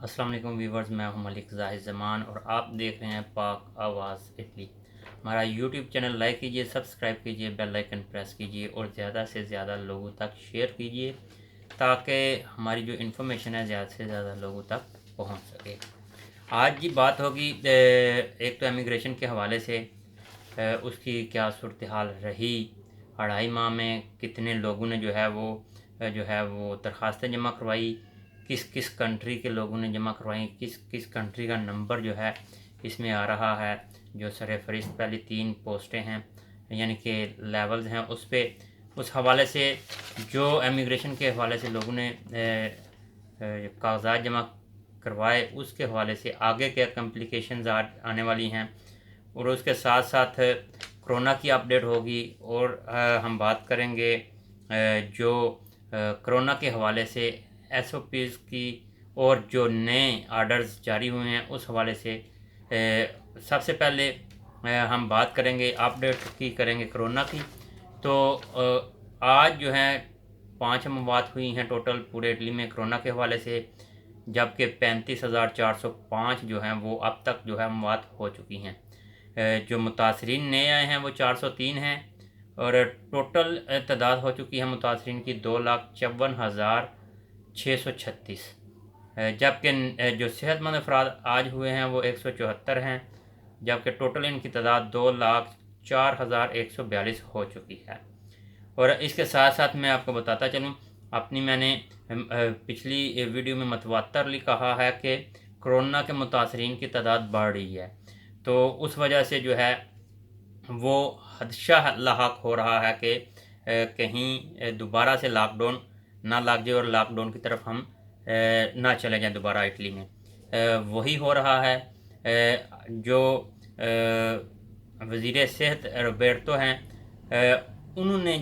السلام علیکم ویورز، میں ہوں ملک زاہد زمان اور آپ دیکھ رہے ہیں پاک آواز اٹلی۔ ہمارا یوٹیوب چینل لائک کیجئے، سبسکرائب کیجئے، بیل آئیکن پریس کیجئے اور زیادہ سے زیادہ لوگوں تک شیئر کیجئے تاکہ ہماری جو انفارمیشن ہے زیادہ سے زیادہ لوگوں تک پہنچ سکے۔ آج کی بات ہوگی ایک تو امیگریشن کے حوالے سے، اس کی کیا صورتحال رہی، 2.5 ماہ میں کتنے لوگوں نے جو ہے وہ درخواستیں جمع کروائی، کس کس کنٹری کے لوگوں نے جمع کروائی، کس کس کنٹری کا نمبر جو ہے اس میں آ رہا ہے، جو سر فہرست پہلی 3 پوسٹیں ہیں یعنی کہ لیولز ہیں، اس حوالے سے جو امیگریشن کے حوالے سے لوگوں نے کاغذات جمع کروائے، اس کے حوالے سے آگے کیا کمپلیکیشنز آنے والی ہیں، اور اس کے ساتھ ساتھ کرونا کی اپڈیٹ ہوگی، اور ہم بات کریں گے جو کرونا کے حوالے سے ایس او پیز کی اور جو نئے آرڈرز جاری ہوئے ہیں اس حوالے سے۔ سب سے پہلے ہم بات کریں گے اپڈیٹ کی، کریں گے کرونا کی۔ تو آج جو ہے 5 اموات ہوئی ہیں ٹوٹل پورے اٹلی میں کرونا کے حوالے سے، جبکہ 35,405 جو ہیں وہ اب تک جو ہے اموات ہو چکی ہیں۔ جو متاثرین نئے آئے ہیں وہ 403 ہیں، اور ٹوٹل تعداد ہو چکی ہے متاثرین کی 2,54,636، جبکہ جو صحت مند افراد آج ہوئے ہیں وہ 174 ہیں، جبکہ ٹوٹل ان کی تعداد 2,04,142 ہو چکی ہے۔ اور اس کے ساتھ ساتھ میں آپ کو بتاتا چلوں، میں نے پچھلی ویڈیو میں متواترلی کہا ہے کہ کرونا کے متاثرین کی تعداد بڑھ رہی ہے، تو اس وجہ سے جو ہے وہ خدشہ لاحق ہو رہا ہے کہ کہیں دوبارہ سے لاک ڈاؤن نہ لگ جائے اور لاک ڈاؤن کی طرف ہم نہ چلے جائیں دوبارہ اٹلی میں۔ وہی ہو رہا ہے۔ جو وزیر صحت روبرٹو ہیں، انہوں نے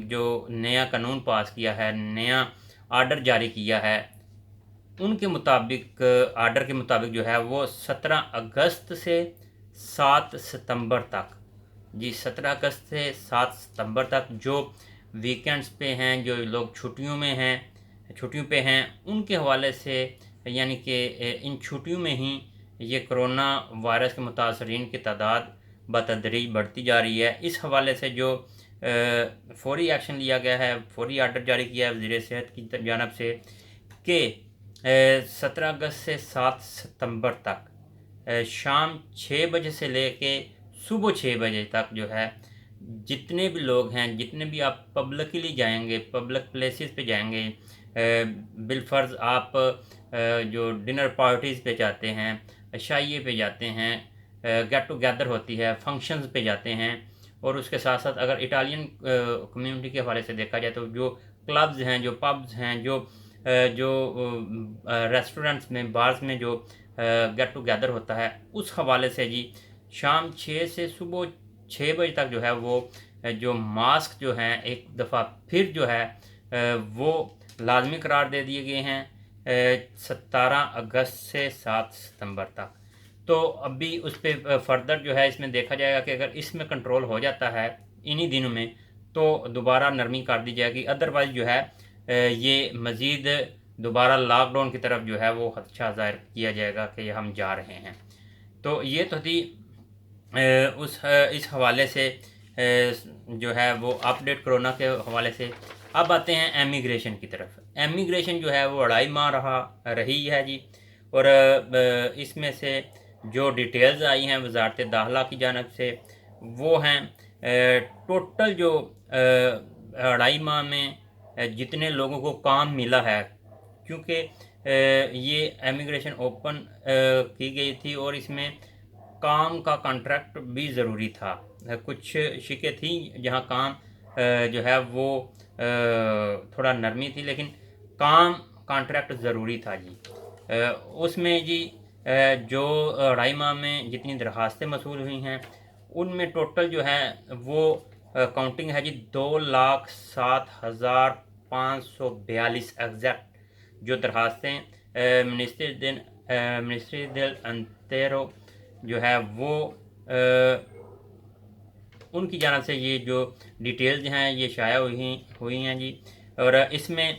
جو نیا قانون پاس کیا ہے، نیا آرڈر جاری کیا ہے، ان کے مطابق آرڈر کے مطابق جو ہے وہ 17 اگست سے 7 ستمبر تک، 17 اگست سے 7 ستمبر تک جو ویکینڈز پہ ہیں، جو لوگ چھٹیوں پہ ہیں، ان کے حوالے سے، یعنی کہ ان چھٹیوں میں ہی یہ کرونا وائرس کے متاثرین کی تعداد بتدریج بڑھتی جا رہی ہے۔ اس حوالے سے جو فوری ایکشن لیا گیا ہے، فوری آرڈر جاری کیا ہے وزیر صحت کی جانب سے کہ 17 اگست سے 7 ستمبر تک شام 6 بجے سے لے کے صبح 6 بجے تک جو ہے جتنے بھی لوگ ہیں، جتنے بھی آپ پبلکلی جائیں گے، پبلک پلیسز پہ جائیں گے، بالفرض آپ جو ڈنر پارٹیز پہ جاتے ہیں، عشائیے پہ جاتے ہیں، گیٹ ٹو گیدر ہوتی ہے، فنکشنز پہ جاتے ہیں، اور اس کے ساتھ ساتھ اگر اٹالین کمیونٹی کے حوالے سے دیکھا جائے تو جو کلبز ہیں، جو پبز ہیں، جو ریسٹورنٹس میں، بارز میں جو گیٹ ٹو گیدر ہوتا ہے، اس حوالے سے جی شام 6 سے صبح 6 بجے تک جو ہے وہ جو ماسک جو ہیں ایک دفعہ پھر جو ہے وہ لازمی قرار دے دیے گئے ہیں 17 اگست سے 7 ستمبر تک۔ تو ابھی اس پہ فردر جو ہے اس میں دیکھا جائے گا کہ اگر اس میں کنٹرول ہو جاتا ہے انہی دنوں میں تو دوبارہ نرمی کر دی جائے گی، ادروائز جو ہے یہ مزید دوبارہ لاک ڈاؤن کی طرف جو ہے وہ خدشہ ظاہر کیا جائے گا کہ ہم جا رہے ہیں۔ تو یہ تو تھی اس حوالے سے جو ہے وہ اپڈیٹ کرونا کے حوالے سے۔ اب آتے ہیں امیگریشن کی طرف۔ امیگریشن جو ہے وہ 2.5 ماہ رہی ہے جی، اور اس میں سے جو ڈیٹیلز آئی ہیں وزارت داخلہ کی جانب سے وہ ہیں ٹوٹل جو 2.5 ماہ میں جتنے لوگوں کو کام ملا ہے، کیونکہ یہ امیگریشن اوپن کی گئی تھی اور اس میں کام کا کانٹریکٹ بھی ضروری تھا۔ کچھ شکیں تھیں جہاں کام جو ہے وہ تھوڑا نرمی تھی، لیکن کانٹریکٹ ضروری تھا جی۔ اس میں جی جو 2.5 ماہ میں جتنی درخواستیں موصول ہوئی ہیں ان میں ٹوٹل جو ہے وہ کاؤنٹنگ ہے جی 2,07,542 ایگزیکٹ جو درخواستیں منسٹری دل انتیرو جو ہے وہ ان کی جانب سے یہ جو ڈیٹیلز ہیں یہ شائع ہوئی ہیں جی، اور اس میں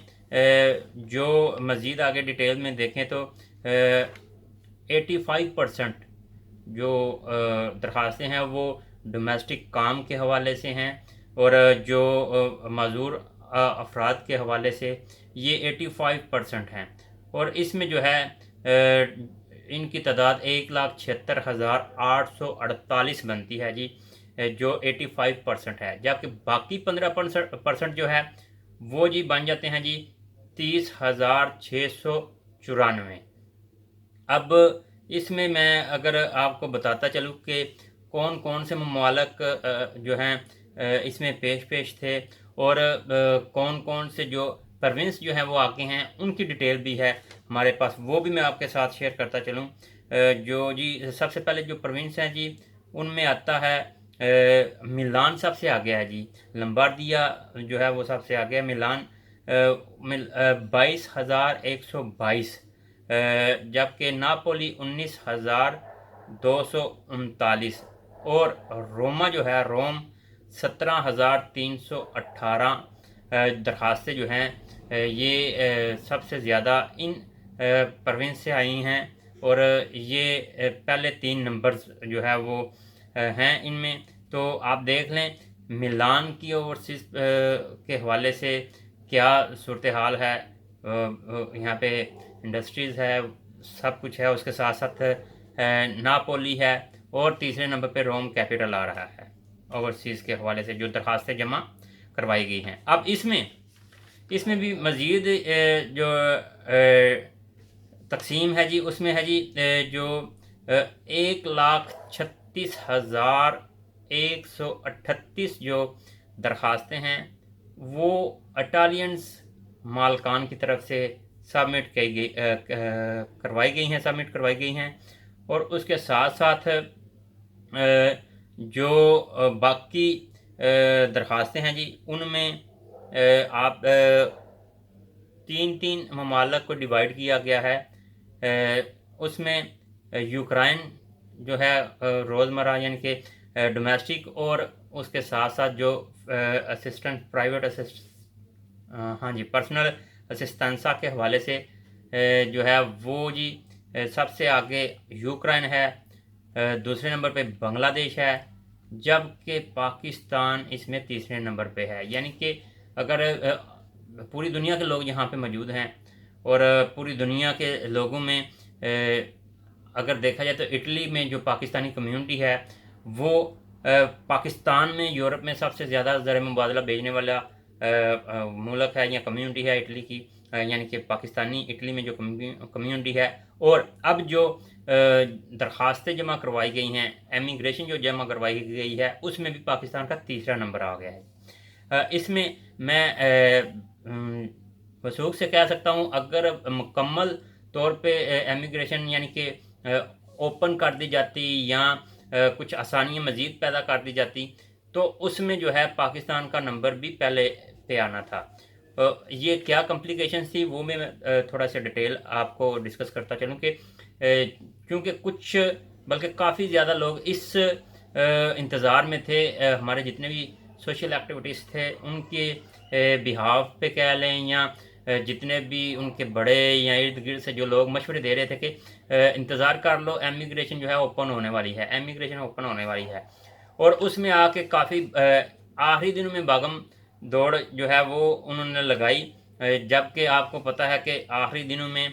جو مزید آگے ڈیٹیل میں دیکھیں تو 85% جو درخواستیں ہیں وہ ڈومیسٹک کام کے حوالے سے ہیں، اور جو معذور افراد کے حوالے سے یہ 85% ہیں، اور اس میں جو ہے ان کی تعداد 1,76,848 بنتی ہے جی، جو 85% ہے، جبکہ باقی 15% جو ہے وہ جی بن جاتے ہیں جی 30,694۔ اب اس میں اگر آپ کو بتاتا چلوں کہ کون کون سے ممالک جو ہیں اس میں پیش تھے، اور کون کون سے جو پروونس جو ہیں وہ آگے ہیں، ان کی ڈیٹیل بھی ہے ہمارے پاس، وہ بھی میں آپ کے ساتھ شیئر کرتا چلوں۔ جو جی سب سے پہلے جو پروونس ہیں جی ان میں آتا ہے میلان سب سے آگے ہے جی، لمباردیا جو ہے وہ سب سے آگے ہے، میلان 22,122، جبکہ ناپولی 19,239، اور روما جو ہے روم 17,318 درخواستیں جو ہیں یہ سب سے زیادہ ان پروونس سے آئی ہیں، اور یہ پہلے 3 نمبرز جو ہے وہ ہیں ان میں۔ تو آپ دیکھ لیں میلان کی اوورسیز کے حوالے سے کیا صورتحال ہے، یہاں پہ انڈسٹریز ہے، سب کچھ ہے، اس کے ساتھ ساتھ ناپولی ہے، اور تیسرے نمبر پہ روم کیپٹل آ رہا ہے اوورسیز کے حوالے سے جو درخواستیں جمع کروائی گئی ہیں۔ اب اس میں بھی مزید جو تقسیم ہے جی اس میں ہے جی جو 1,36,138 جو درخواستیں ہیں وہ اٹالینز مالکان کی طرف سے سبمٹ کروائی گئی ہیں، اور اس کے ساتھ ساتھ جو باقی درخواستیں ہیں جی ان میں آپ 3 ممالک کو ڈیوائیڈ کیا گیا ہے۔ اس میں یوکرائن جو ہے روزمرہ یعنی کہ ڈومیسٹک، اور اس کے ساتھ ساتھ جو پرسنل اسسٹنسا کے حوالے سے جو ہے وہ جی سب سے آگے یوکرائن ہے، دوسرے نمبر پہ بنگلہ دیش ہے، جبکہ پاکستان اس میں تیسرے نمبر پہ ہے۔ یعنی کہ اگر پوری دنیا کے لوگ یہاں پہ موجود ہیں، اور پوری دنیا کے لوگوں میں اگر دیکھا جائے تو اٹلی میں جو پاکستانی کمیونٹی ہے وہ پاکستان میں یورپ میں سب سے زیادہ زر مبادلہ بھیجنے والا ملک ہے یا کمیونٹی ہے اٹلی کی، یعنی کہ پاکستانی اٹلی میں جو کمیونٹی ہے۔ اور اب جو درخواستیں جمع کروائی گئی ہیں، امیگریشن جو جمع کروائی گئی ہے، اس میں بھی پاکستان کا تیسرا نمبر آ گیا ہے۔ اس میں وثوق سے کہہ سکتا ہوں اگر مکمل طور پہ امیگریشن یعنی کہ اوپن کر دی جاتی یا کچھ آسانیاں مزید پیدا کر دی جاتی تو اس میں جو ہے پاکستان کا نمبر بھی پہلے پہ آنا تھا۔ یہ کیا کمپلیکیشنز تھی وہ میں تھوڑا سا ڈیٹیل آپ کو ڈسکس کرتا چلوں کہ کیونکہ کچھ بلکہ کافی زیادہ لوگ اس انتظار میں تھے، ہمارے جتنے بھی سوشل ایکٹیویٹیز تھے ان کے بہاف پہ کہہ لیں، یا جتنے بھی ان کے بڑے یا ارد گرد سے جو لوگ مشورے دے رہے تھے کہ انتظار کر لو، امیگریشن جو ہے اوپن ہونے والی ہے، اور اس میں آ کے کافی آخری دنوں میں باغم دوڑ جو ہے وہ انہوں نے لگائی، جبکہ آپ کو پتہ ہے کہ آخری دنوں میں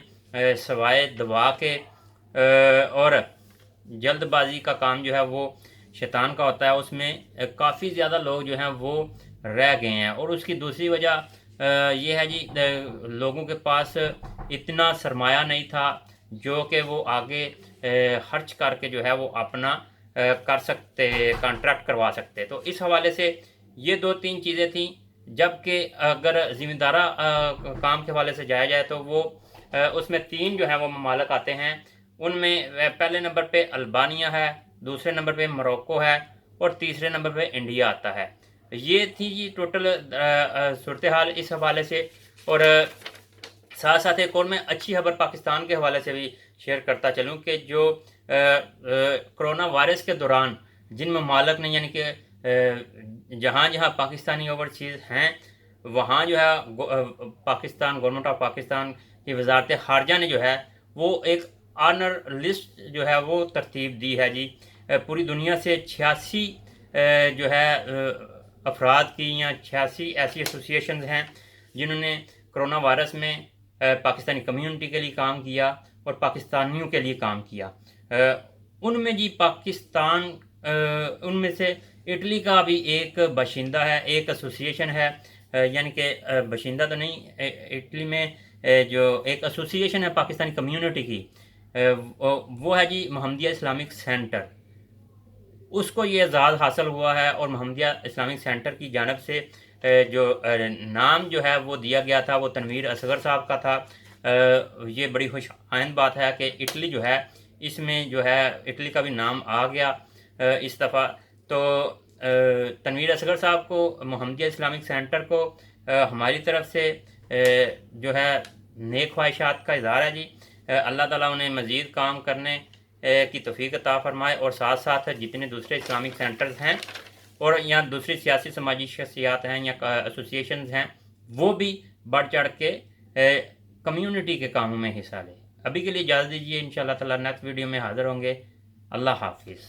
سوائے دبا کے اور جلد بازی کا کام جو ہے وہ شیطان کا ہوتا ہے، اس میں کافی زیادہ لوگ جو ہیں وہ رہ گئے ہیں۔ اور اس کی دوسری وجہ یہ ہے جی لوگوں کے پاس اتنا سرمایہ نہیں تھا جو کہ وہ آگے خرچ کر کے جو ہے وہ اپنا کر سکتے، کانٹریکٹ کروا سکتے۔ تو اس حوالے سے یہ 2-3 چیزیں تھیں، جبکہ اگر ذمہ دارہ کام کے حوالے سے جایا جائے تو وہ اس میں 3 جو ہے وہ ممالک آتے ہیں۔ ان میں پہلے نمبر پہ البانیہ ہے، دوسرے نمبر پہ موروکو ہے، اور تیسرے نمبر پہ انڈیا آتا ہے۔ یہ تھی جی ٹوٹل صورتحال اس حوالے سے۔ اور ساتھ ساتھ ایک اور میں اچھی خبر پاکستان کے حوالے سے بھی شیئر کرتا چلوں کہ جو کرونا وائرس کے دوران جن ممالک نے یعنی کہ جہاں جہاں پاکستانی اوورسیز ہیں وہاں جو ہے پاکستان گورنمنٹ آف پاکستان کی وزارت خارجہ نے جو ہے وہ ایک آنر لسٹ جو ہے وہ ترتیب دی ہے جی، پوری دنیا سے 86 جو ہے افراد کی یا 86 ایسی ایسوسیشنز ہیں جنہوں نے کرونا وائرس میں پاکستانی کمیونٹی کے لیے کام کیا اور پاکستانیوں کے لیے کام کیا۔ ان میں جی پاکستان ان میں سے اٹلی کا بھی ایک باشندہ ہے، ایک ایسوسیشن ہے، یعنی کہ باشندہ تو نہیں، اٹلی میں جو ایک ایسوسیشن ہے پاکستانی کمیونٹی کی، وہ ہے جی محمدیہ اسلامک سینٹر۔ اس کو یہ اعزاز حاصل ہوا ہے اور محمدیہ اسلامک سینٹر کی جانب سے جو نام جو ہے وہ دیا گیا تھا وہ تنویر اصغر صاحب کا تھا۔ یہ بڑی خوش آئند بات ہے کہ اٹلی جو ہے اس میں جو ہے اٹلی کا بھی نام آ گیا اس دفعہ۔ تو تنویر اصغر صاحب کو، محمدیہ اسلامک سینٹر کو ہماری طرف سے جو ہے نیک خواہشات کا اظہار ہے جی۔ اللہ تعالیٰ انہیں مزید کام کرنے کی توفیق عطا فرمائے، اور ساتھ ساتھ جتنے دوسرے اسلامک سینٹرز ہیں اور یا دوسری سیاسی سماجی شخصیات ہیں یا ایسوسیشنز ہیں وہ بھی بڑھ چڑھ کے کمیونٹی کے کاموں میں حصہ لیں۔ ابھی کے لیے اجازت دیجیے، انشاءاللہ تعالیٰ نیکسٹ ویڈیو میں حاضر ہوں گے۔ اللہ حافظ۔